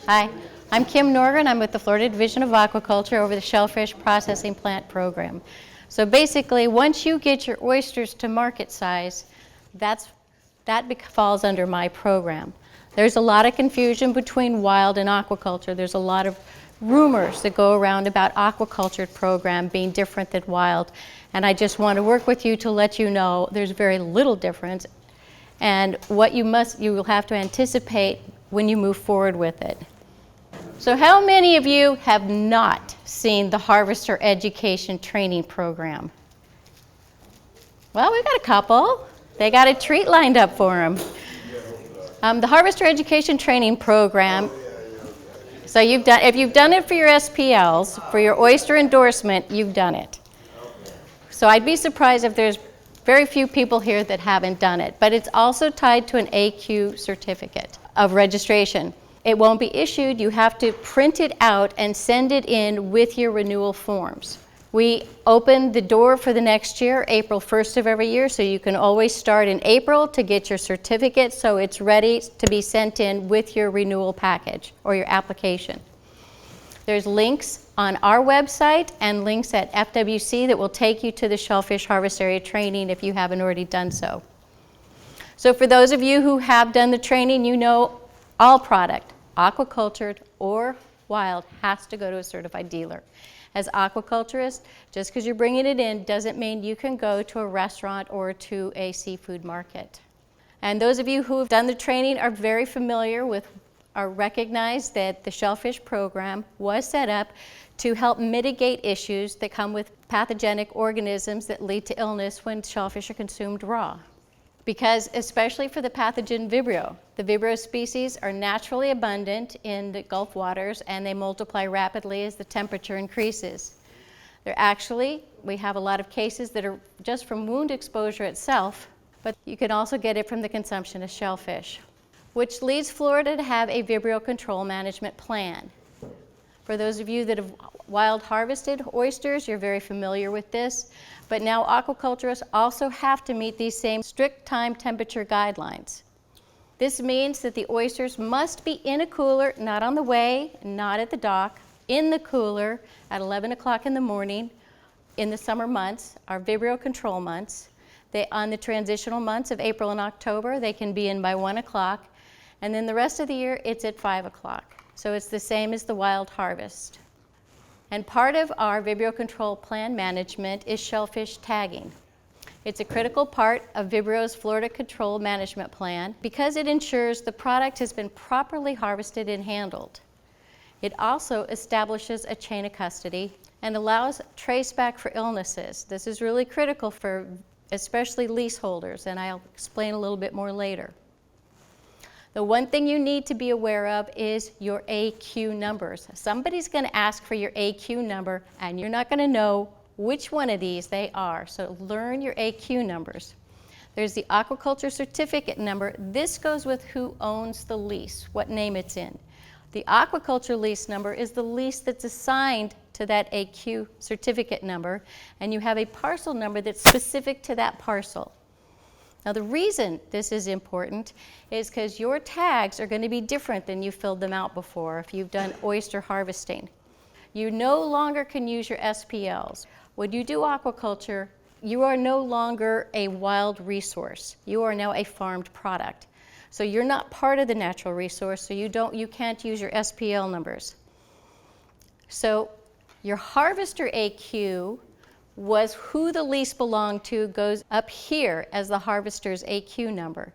Hi, I'm Kim Norgren. I'm with the Florida Division of Aquaculture over the Shellfish Processing Plant Program. So basically, once you get your oysters to market size, that falls under my program. There's a lot of confusion between wild and aquaculture. There's a lot of rumors that go around about aquaculture program being different than wild. And I just want to work with you to let you know there's very little difference. And what you will have to anticipate when you move forward with it. So how many of you have not seen the Harvester Education Training Program? Well, we've got a couple. They got a treat lined up for them. The Harvester Education Training Program, so if you've done it for your SPLs, for your oyster endorsement, you've done it. So I'd be surprised if there's very few people here that haven't done it, but it's also tied to an AQ certificate of registration. It won't be issued. You have to print it out and send it in with your renewal forms. We open the door for the next year, April 1st of every year, so you can always start in April to get your certificate so it's ready to be sent in with your renewal package or your application. There's links on our website and links at FWC that will take you to the Shellfish Harvest Area training if you haven't already done so. So for those of you who have done the training, you know all product, aquacultured or wild, has to go to a certified dealer. As aquaculturists, just because you're bringing it in doesn't mean you can go to a restaurant or to a seafood market. And those of you who have done the training are very familiar with or recognize that the Shellfish program was set up to help mitigate issues that come with pathogenic organisms that lead to illness when shellfish are consumed raw. Because especially for the pathogen Vibrio, the Vibrio species are naturally abundant in the Gulf waters and they multiply rapidly as the temperature increases. We have a lot of cases that are just from wound exposure itself, but you can also get it from the consumption of shellfish, which leads Florida to have a Vibrio control management plan. For those of you that have wild harvested oysters, you're very familiar with this, but now aquaculturists also have to meet these same strict time temperature guidelines. This means that the oysters must be in a cooler, not on the way, not at the dock, in the cooler at 11 o'clock in the morning in the summer months, our Vibrio control months. On the transitional months of April and October, they can be in by 1 o'clock, and then the rest of the year, it's at 5 o'clock. So it's the same as the wild harvest. And part of our Vibrio control plan management is shellfish tagging. It's a critical part of Vibrio's Florida Control Management Plan because it ensures the product has been properly harvested and handled. It also establishes a chain of custody and allows traceback for illnesses. This is really critical for especially leaseholders, and I'll explain a little bit more later. The one thing you need to be aware of is your AQ numbers. Somebody's going to ask for your AQ number, and you're not going to know which one of these they are. So learn your AQ numbers. There's the aquaculture certificate number. This goes with who owns the lease, what name it's in. The aquaculture lease number is the lease that's assigned to that AQ certificate number, and you have a parcel number that's specific to that parcel. Now the reason this is important is because your tags are going to be different than you filled them out before if you've done oyster harvesting. You no longer can use your SPLs. When you do aquaculture, you are no longer a wild resource. You are now a farmed product. So you're not part of the natural resource, so you can't use your SPL numbers. So your harvester AQ was who the lease belonged to goes up here as the harvester's AQ number.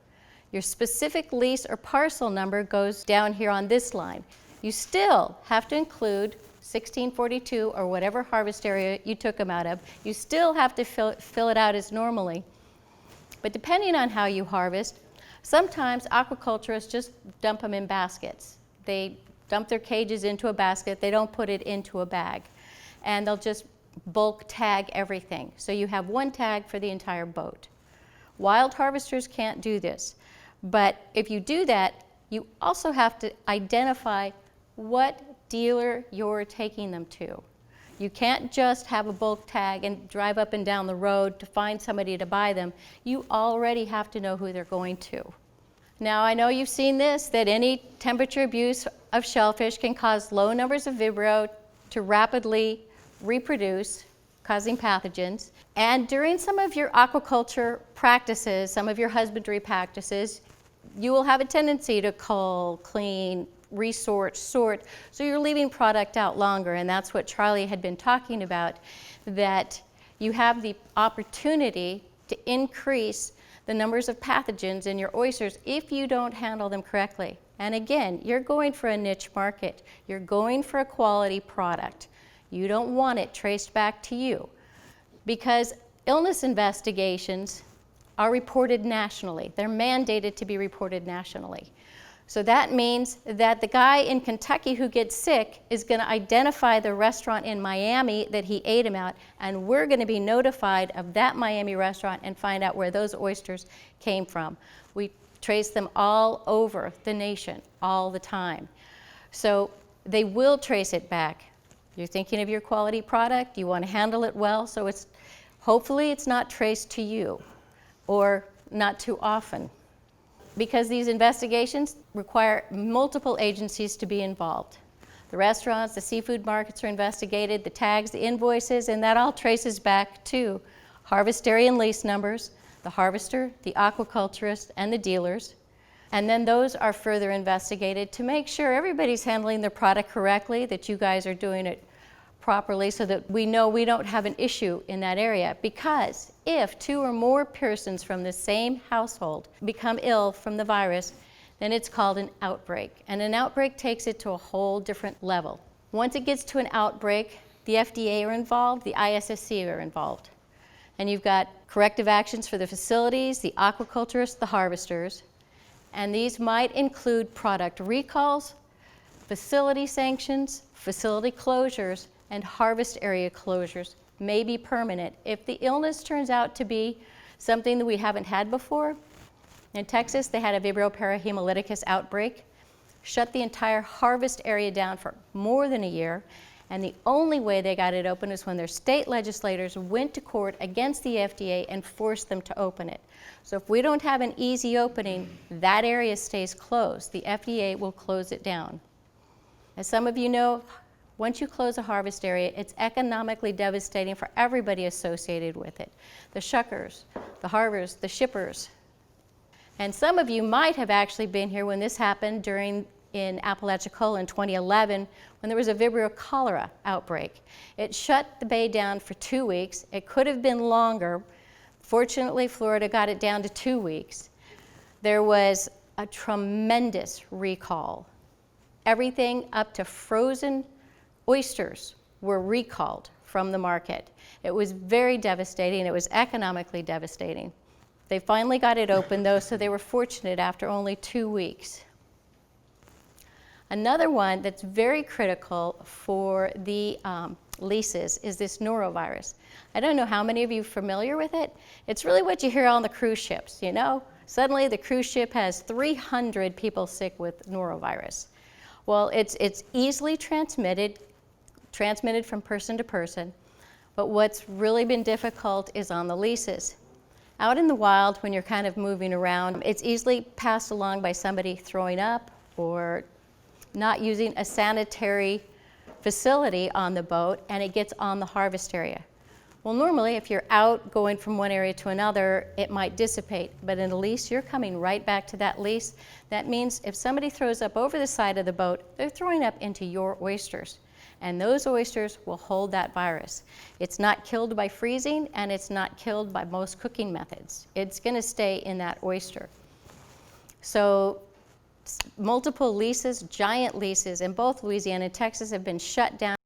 Your specific lease or parcel number goes down here on this line. You still have to include 1642 or whatever harvest area you took them out of. You still have to fill it out as normally. But depending on how you harvest, sometimes aquaculturists just dump them in baskets. They dump their cages into a basket. They don't put it into a bag. And they'll just bulk tag everything. So you have one tag for the entire boat. Wild harvesters can't do this. But if you do that, you also have to identify what dealer you're taking them to. You can't just have a bulk tag and drive up and down the road to find somebody to buy them. You already have to know who they're going to. Now, I know you've seen this, that any temperature abuse of shellfish can cause low numbers of Vibrio to rapidly reproduce, causing pathogens. And during some of your aquaculture practices, some of your husbandry practices, you will have a tendency to cull, clean, resort, sort, so you're leaving product out longer, and that's what Charlie had been talking about, that you have the opportunity to increase the numbers of pathogens in your oysters if you don't handle them correctly. And again, you're going for a niche market. You're going for a quality product. You don't want it traced back to you, because illness investigations are reported nationally. They're mandated to be reported nationally. So that means that the guy in Kentucky who gets sick is going to identify the restaurant in Miami that he ate him at, and we're going to be notified of that Miami restaurant and find out where those oysters came from. We trace them all over the nation all the time. So they will trace it back. You're thinking of your quality product, you want to handle it well, so hopefully it's not traced to you, or not too often. Because these investigations require multiple agencies to be involved. The restaurants, the seafood markets are investigated, the tags, the invoices, and that all traces back to harvest area and lease numbers, the harvester, the aquaculturist, and the dealers. And then those are further investigated to make sure everybody's handling their product correctly, that you guys are doing it properly, so that we know we don't have an issue in that area. Because if 2 or more persons from the same household become ill from the virus, then it's called an outbreak. And an outbreak takes it to a whole different level. Once it gets to an outbreak, the FDA are involved, the ISSC are involved. And you've got corrective actions for the facilities, the aquaculturists, the harvesters. And these might include product recalls, facility sanctions, facility closures, and harvest area closures may be permanent. If the illness turns out to be something that we haven't had before, in Texas they had a Vibrio parahemolyticus outbreak, shut the entire harvest area down for more than a year, and the only way they got it open was when their state legislators went to court against the FDA and forced them to open it. So if we don't have an easy opening, that area stays closed. The FDA will close it down. As some of you know, once you close a harvest area, it's economically devastating for everybody associated with it. The shuckers, the harvesters, the shippers. And some of you might have actually been here when this happened in Apalachicola in 2011, when there was a Vibrio cholera outbreak. It shut the bay down for 2 weeks. It could have been longer. Fortunately, Florida got it down to 2 weeks. There was a tremendous recall. Everything up to frozen oysters were recalled from the market. It was very devastating. It was economically devastating. They finally got it open, though, so they were fortunate after only 2 weeks. Another one that's very critical for the leases is this Norovirus. I don't know how many of you are familiar with it. It's really what you hear on the cruise ships, you know? Suddenly the cruise ship has 300 people sick with Norovirus. Well, it's easily transmitted from person to person, but what's really been difficult is on the leases. Out in the wild, when you're kind of moving around, it's easily passed along by somebody throwing up or not using a sanitary facility on the boat, and it gets on the harvest area. Well, normally, if you're out going from one area to another, it might dissipate, but in a lease, you're coming right back to that lease. That means if somebody throws up over the side of the boat, they're throwing up into your oysters, and those oysters will hold that virus. It's not killed by freezing, and it's not killed by most cooking methods. It's going to stay in that oyster. So multiple leases, giant leases in both Louisiana and Texas have been shut down